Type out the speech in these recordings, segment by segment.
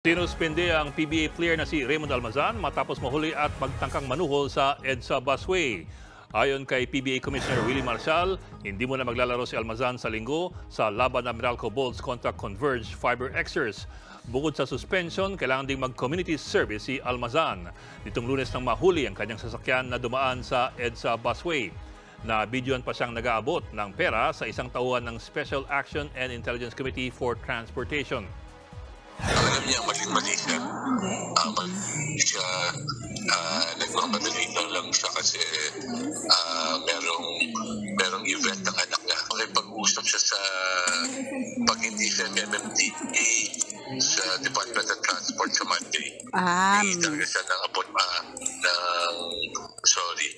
Sinuspende ang PBA player na si Raymond Almazan matapos mahuli at magtangkang manuhol sa EDSA busway. Ayon kay PBA Commissioner Willie Marcial, hindi muna maglalaro si Almazan sa linggo sa laban ng Meralco Bolts kontra Converge Fiber Xers. Bukod sa suspension, kailangan ding mag-community service si Almazan. Nitong Lunes nang mahuli ang kanyang sasakyan na dumaan sa EDSA busway. Na-videoan pa siyang nag-aabot ng pera sa isang tauhan ng Special Action and Intelligence Committee for Transportation. Alam niya, mali siya. Siya, nagmamadali lang siya kasi merong event ng anak niya. Pag-usap siya sa pag hindi siya MMDA sa Department of Transport sa Monday. Talaga siya ng abot sorry.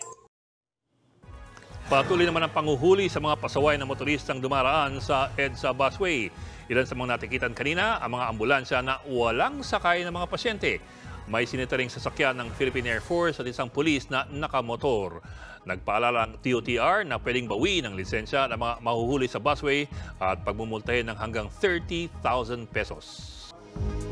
Patuloy naman ang panguhuli sa mga pasaway na motoristang dumaraan sa EDSA busway. Ilan sa mga natikitan kanina, ang mga ambulansya na walang sakay ng mga pasyente. May sinitaring sasakyan ng Philippine Air Force at isang pulis na nakamotor. Nagpaalala ang DOTR na pwedeng bawiin ang lisensya ng mga mahuhuli sa busway at pagmumultahin ng hanggang 30,000 pesos.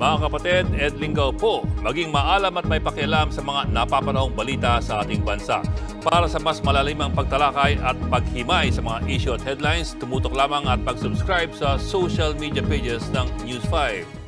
Mga kapatid, Ed Lingaw po, maging maalam at may pakialam sa mga napapanahong balita sa ating bansa. Para sa mas malalimang pagtalakay at paghimay sa mga issue at headlines, tumutok lamang at pag-subscribe sa social media pages ng News 5.